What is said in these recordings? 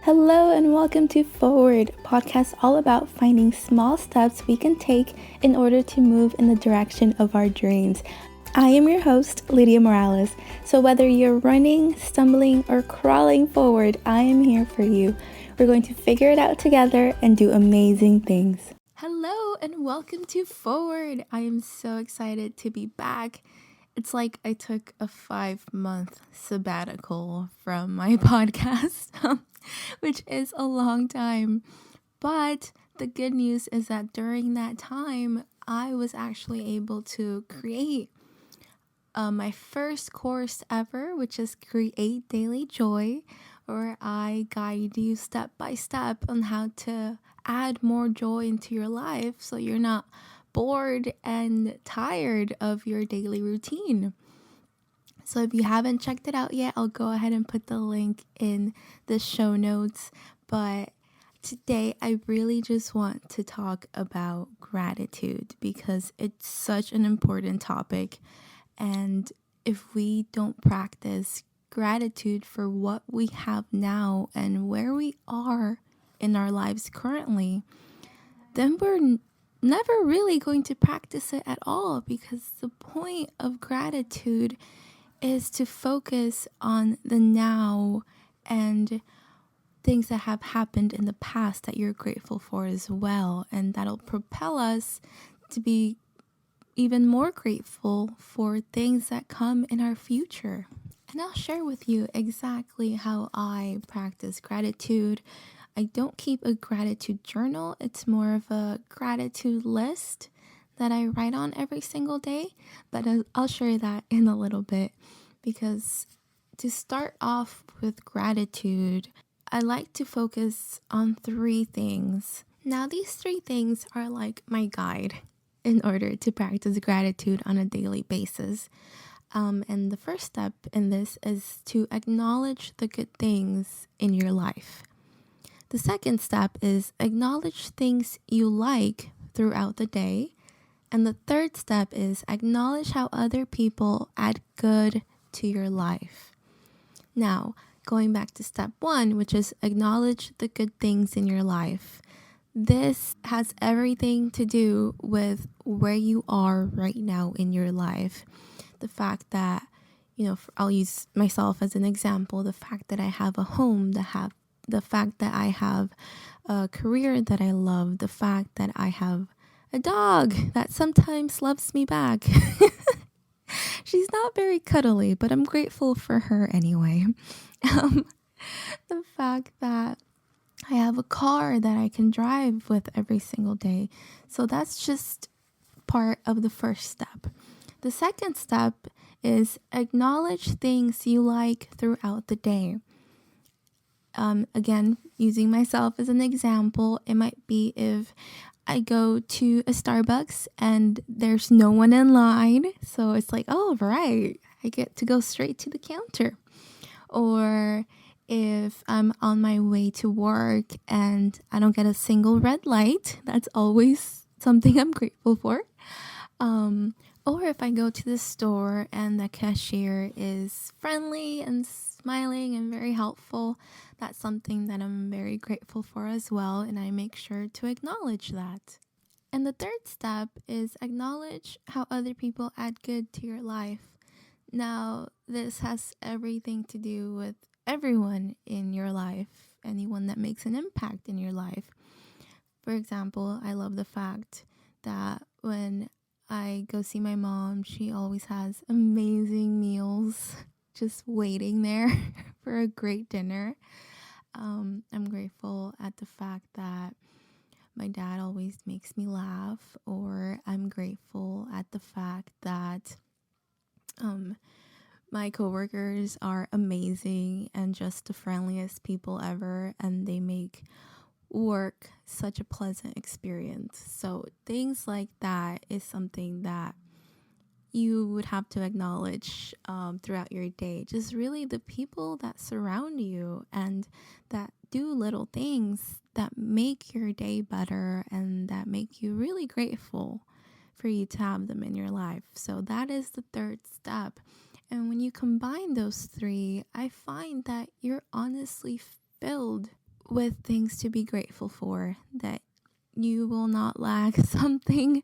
Hello and welcome to Forward, a podcast all about finding small steps we can take in order to move in the direction of our dreams. I am your host, Lydia Morales. So whether you're running, stumbling, or crawling forward, I am here for you. We're going to figure it out together and do amazing things. Hello and welcome to Forward. I am so excited to be back. It's like I took a 5-month sabbatical from my podcast, which is a long time. But the good news is that during that time, I was actually able to create my first course ever, which is Create Daily Joy, where I guide you step by step on how to add more joy into your life so you're not bored and tired of your daily routine. So if you haven't checked it out yet, I'll go ahead and put the link in the show notes. But today I really just want to talk about gratitude because it's such an important topic. And if we don't practice gratitude for what we have now and where we are in our lives currently, then we're never really going to practice it at all, because the point of gratitude is to focus on the now and things that have happened in the past that you're grateful for as well. And that'll propel us to be even more grateful for things that come in our future. And I'll share with you exactly how I practice gratitude. I don't keep a gratitude journal. It's more of a gratitude list that I write on every single day. But I'll share that in a little bit, because to start off with gratitude, I like to focus on 3 things. Now, these 3 things are like my guide in order to practice gratitude on a daily basis. And the first step in this is to acknowledge the good things in your life. The second step is acknowledge things you like throughout the day. And the third step is acknowledge how other people add good to your life. Now, going back to step 1, which is acknowledge the good things in your life. This has everything to do with where you are right now in your life. The fact that, I'll use myself as an example, the fact that I have a home, the fact that I have a career that I love, the fact that I have a dog that sometimes loves me back. She's not very cuddly, but I'm grateful for her anyway. The fact that I have a car that I can drive with every single day. So that's just part of the first step. The second step is acknowledge things you like throughout the day. Again, using myself as an example, it might be if I go to a Starbucks and there's no one in line. So it's like, oh, right, I get to go straight to the counter. Or if I'm on my way to work and I don't get a single red light, that's always something I'm grateful for. Or if I go to the store and the cashier is friendly and smiling and very helpful, that's something that I'm very grateful for as well, and I make sure to acknowledge that. And the third step is acknowledge how other people add good to your life. Now, this has everything to do with everyone in your life, anyone that makes an impact in your life. For example, I love the fact that when I go see my mom, she always has amazing meals just waiting there for a great dinner. I'm grateful at the fact that my dad always makes me laugh, or I'm grateful at the fact that my coworkers are amazing and just the friendliest people ever, and they make work such a pleasant experience. So things like that is something that you would have to acknowledge throughout your day. Just really the people that surround you and that do little things that make your day better and that make you really grateful for you to have them in your life. So that is the third step. And when you combine those 3, I find that you're honestly filled with things to be grateful for, that you will not lack something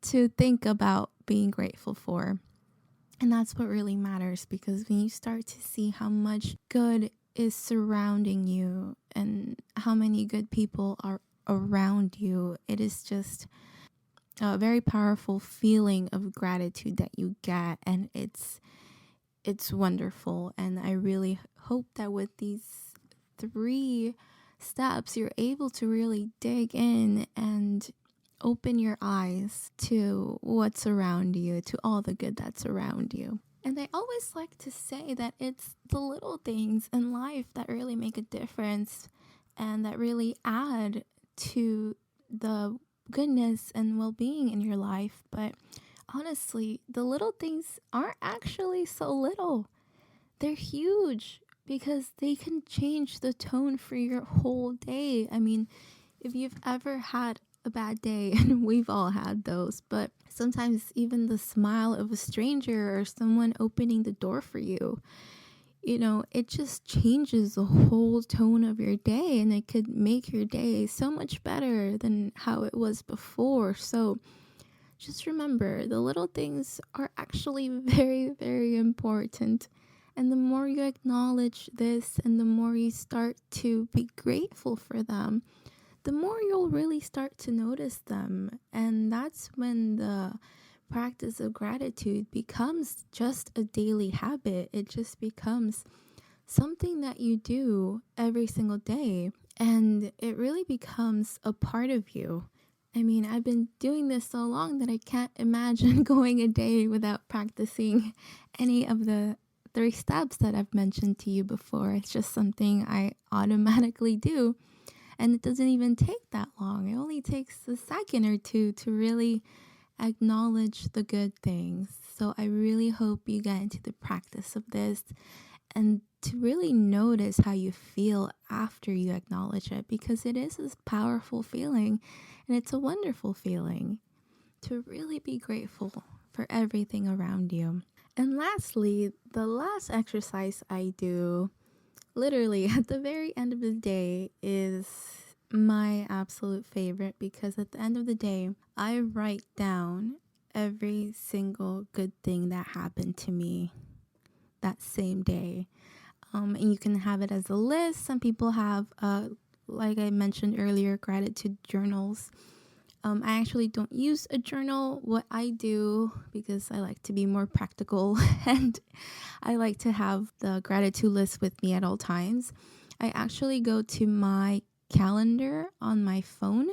to think about being grateful for. And that's what really matters, because when you start to see how much good is surrounding you and how many good people are around you, it is just a very powerful feeling of gratitude that you get, and it's wonderful. And I really hope that with these 3 steps you're able to really dig in and open your eyes to what's around you, to all the good that's around you. And I always like to say that it's the little things in life that really make a difference and that really add to the goodness and well-being in your life. But honestly, the little things aren't actually so little. They're huge because they can change the tone for your whole day. I mean, if you've ever had a bad day, and we've all had those, but sometimes even the smile of a stranger or someone opening the door for you, it just changes the whole tone of your day, and it could make your day so much better than how it was before. So just remember, the little things are actually very, very important. And the more you acknowledge this and the more you start to be grateful for them, the more you'll really start to notice them. And that's when the practice of gratitude becomes just a daily habit. It just becomes something that you do every single day. And it really becomes a part of you. I mean, I've been doing this so long that I can't imagine going a day without practicing any of the 3 steps that I've mentioned to you before. It's just something I automatically do. And it doesn't even take that long. It only takes a second or two to really acknowledge the good things. So I really hope you get into the practice of this and to really notice how you feel after you acknowledge it, because it is this powerful feeling and it's a wonderful feeling to really be grateful for everything around you. And lastly, the last exercise I do literally at the very end of the day is my absolute favorite, because at the end of the day, I write down every single good thing that happened to me that same day. And you can have it as a list. Some people have, like I mentioned earlier, gratitude journals. I actually don't use a journal. What I do, because I like to be more practical and I like to have the gratitude list with me at all times, I actually go to my calendar on my phone,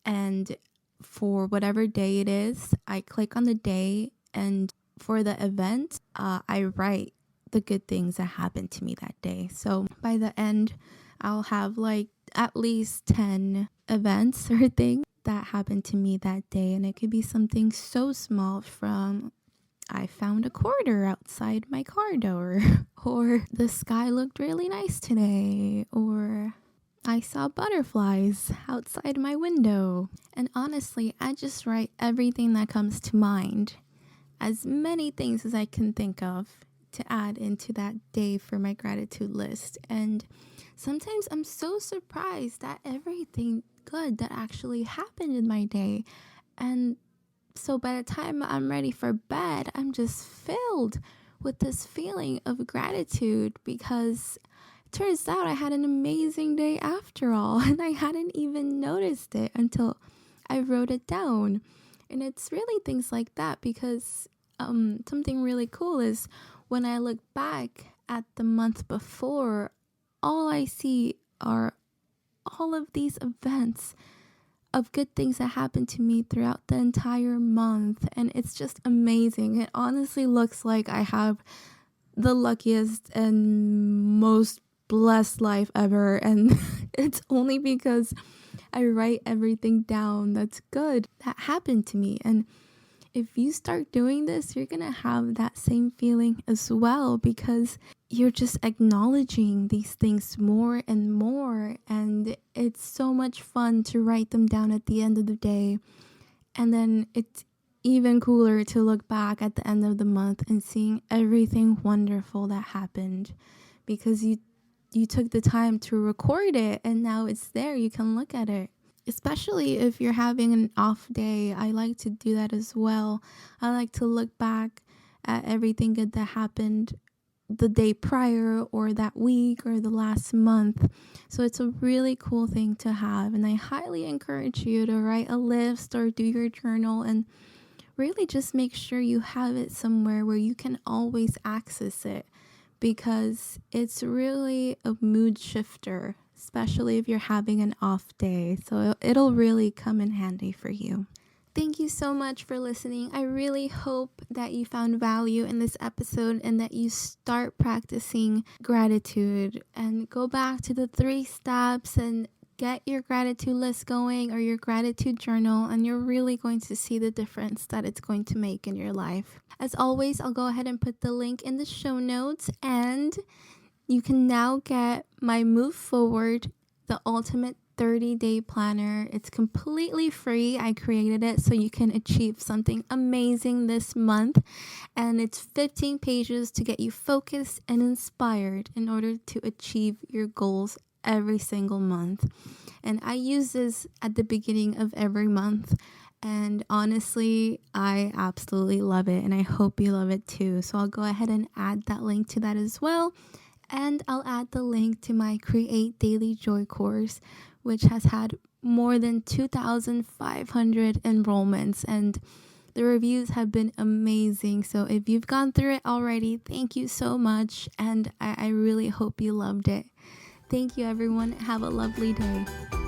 and for whatever day it is, I click on the day, and for the event, I write the good things that happened to me that day. So by the end, I'll have like at least 10 events or things that happened to me that day. And it could be something so small, from I found a quarter outside my car door, or the sky looked really nice today, or I saw butterflies outside my window. And honestly, I just write everything that comes to mind, as many things as I can think of, to add into that day for my gratitude list. And sometimes I'm so surprised at everything good that actually happened in my day. And so by the time I'm ready for bed, I'm just filled with this feeling of gratitude, because it turns out I had an amazing day after all, and I hadn't even noticed it until I wrote it down. And it's really things like that, because something really cool is when I look back at the month before, all I see are all of these events of good things that happened to me throughout the entire month. And it's just amazing. It honestly looks like I have the luckiest and most blessed life ever. And it's only because I write everything down that's good that happened to me. And if you start doing this, you're gonna have that same feeling as well, because you're just acknowledging these things more and more. And it's so much fun to write them down at the end of the day. And then it's even cooler to look back at the end of the month and seeing everything wonderful that happened, because you you took the time to record it and now it's there. You can look at it. Especially if you're having an off day, I like to do that as well. I like to look back at everything good that happened the day prior or that week or the last month. So it's a really cool thing to have. And I highly encourage you to write a list or do your journal and really just make sure you have it somewhere where you can always access it, because it's really a mood shifter, especially if you're having an off day. So it'll really come in handy for you. Thank you so much for listening. I really hope that you found value in this episode and that you start practicing gratitude and go back to the 3 steps and get your gratitude list going or your gratitude journal, and you're really going to see the difference that it's going to make in your life. As always, I'll go ahead and put the link in the show notes, and you can now get my Move Forward, the ultimate 30-day planner. It's completely free. I created it so you can achieve something amazing this month, and it's 15 pages to get you focused and inspired in order to achieve your goals every single month. And I use this at the beginning of every month, and honestly, I absolutely love it, and I hope you love it too. So I'll go ahead and add that link to that as well. And I'll add the link to my Create Daily Joy course, which has had more than 2,500 enrollments, and the reviews have been amazing. So if you've gone through it already, thank you so much, and I really hope you loved it. Thank you, everyone. Have a lovely day.